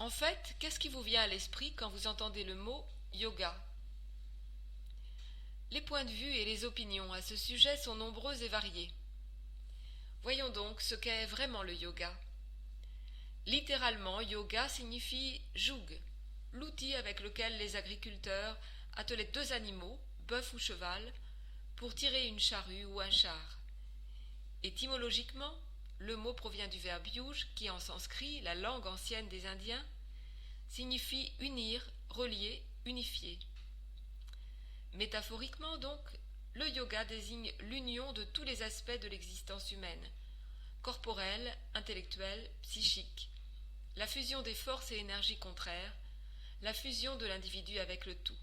En fait, qu'est-ce qui vous vient à l'esprit quand vous entendez le mot yoga? Les points de vue et les opinions à ce sujet sont nombreux et variés. Voyons donc ce qu'est vraiment le yoga. Littéralement, yoga signifie joug, l'outil avec lequel les agriculteurs attelaient deux animaux, bœuf ou cheval, pour tirer une charrue ou un char. Étymologiquement, le mot provient du verbe yuj qui, en sanskrit, la langue ancienne des Indiens, signifie unir, relier, unifier. Métaphoriquement donc, le yoga désigne l'union de tous les aspects de l'existence humaine, corporelle, intellectuelle, psychique, la fusion des forces et énergies contraires, la fusion de l'individu avec le tout.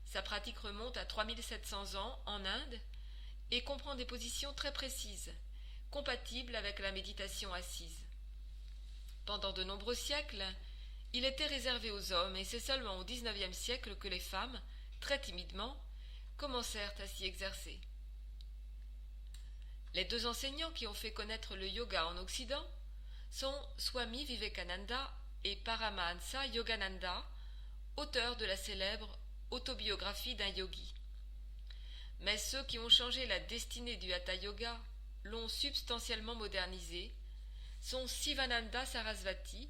Sa pratique remonte à 3700 ans en Inde et comprend des positions très précises, compatibles avec la méditation assise. Pendant de nombreux siècles, il était réservé aux hommes et c'est seulement au XIXe siècle que les femmes, très timidement, commencèrent à s'y exercer. Les deux enseignants qui ont fait connaître le yoga en Occident sont Swami Vivekananda et Paramahansa Yogananda, auteurs de la célèbre Autobiographie d'un yogi. Mais ceux qui ont changé la destinée du Hatha Yoga, l'ont substantiellement modernisé, sont Sivananda Sarasvati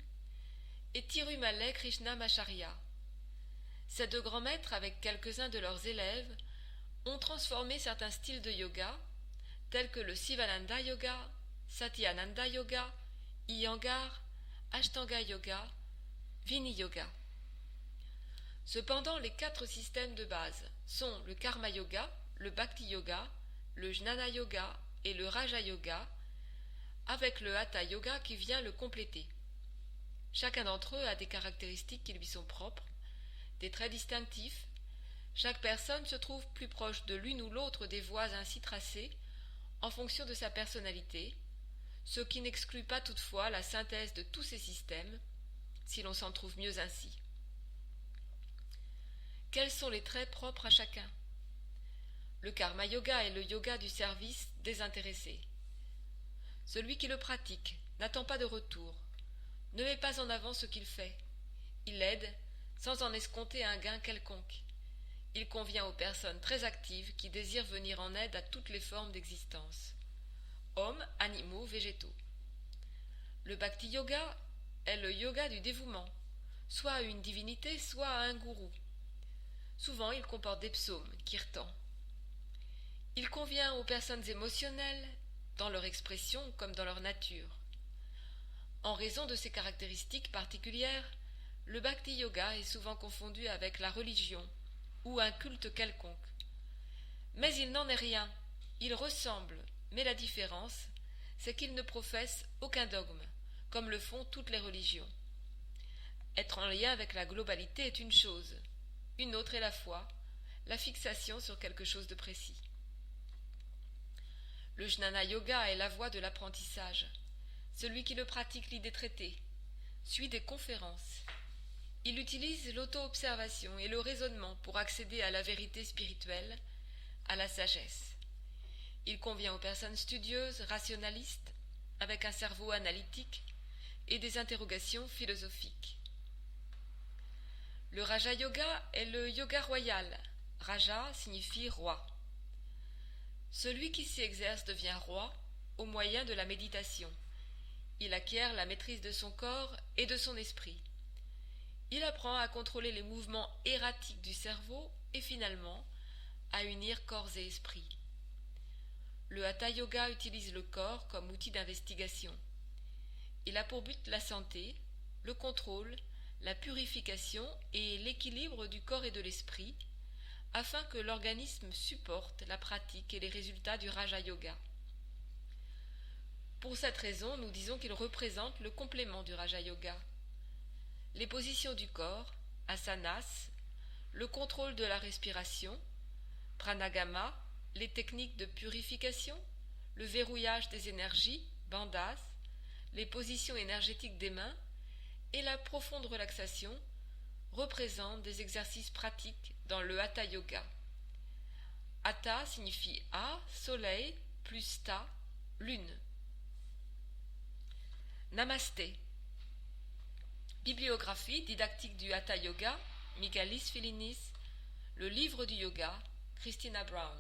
et Tirumalai Krishnamacharya. Ces deux grands maîtres, avec quelques-uns de leurs élèves, ont transformé certains styles de yoga, tels que le Sivananda Yoga, Satyananda Yoga, Iyengar, Ashtanga Yoga, Vini Yoga. Cependant, les quatre systèmes de base sont le Karma Yoga, le Bhakti Yoga, le Jnana Yoga et le Raja Yoga, avec le Hatha Yoga qui vient le compléter. Chacun d'entre eux a des caractéristiques qui lui sont propres, des traits distinctifs. Chaque personne se trouve plus proche de l'une ou l'autre des voies ainsi tracées en fonction de sa personnalité, ce qui n'exclut pas toutefois la synthèse de tous ces systèmes, si l'on s'en trouve mieux ainsi. Quels sont les traits propres à chacun? Le Karma Yoga est le yoga du service désintéressé. Celui qui le pratique n'attend pas de retour, ne met pas en avant ce qu'il fait. Il aide sans en escompter un gain quelconque. Il convient aux personnes très actives qui désirent venir en aide à toutes les formes d'existence, hommes, animaux, végétaux. Le Bhakti Yoga est le yoga du dévouement, soit à une divinité, soit à un gourou. Souvent, il comporte des psaumes, kirtans. Il convient aux personnes émotionnelles, dans leur expression comme dans leur nature. En raison de ces caractéristiques particulières, le Bhakti Yoga est souvent confondu avec la religion ou un culte quelconque. Mais il n'en est rien, il ressemble, mais la différence, c'est qu'il ne professe aucun dogme, comme le font toutes les religions. Être en lien avec la globalité est une chose, une autre est la foi, la fixation sur quelque chose de précis. Le Jnana Yoga est la voie de l'apprentissage. Celui qui le pratique lit des traités, suit des conférences. Il utilise l'auto-observation et le raisonnement pour accéder à la vérité spirituelle, à la sagesse. Il convient aux personnes studieuses, rationalistes, avec un cerveau analytique et des interrogations philosophiques. Le Raja Yoga est le yoga royal. Raja signifie roi. Celui qui s'y exerce devient roi au moyen de la méditation. Il acquiert la maîtrise de son corps et de son esprit. Il apprend à contrôler les mouvements erratiques du cerveau et finalement à unir corps et esprit. Le Hatha Yoga utilise le corps comme outil d'investigation. Il a pour but la santé, le contrôle, la purification et l'équilibre du corps et de l'esprit, afin que l'organisme supporte la pratique et les résultats du Raja Yoga. Pour cette raison, nous disons qu'il représente le complément du Raja Yoga. Les positions du corps, asanas, le contrôle de la respiration, pranagama, les techniques de purification, le verrouillage des énergies, bandhas, les positions énergétiques des mains et la profonde relaxation représentent des exercices pratiques dans le Hatha Yoga. Hatha signifie A, soleil, plus Ta, lune. Namasté. Bibliographie didactique du Hatha Yoga, Michalis Filinis. Le livre du yoga, Christina Brown.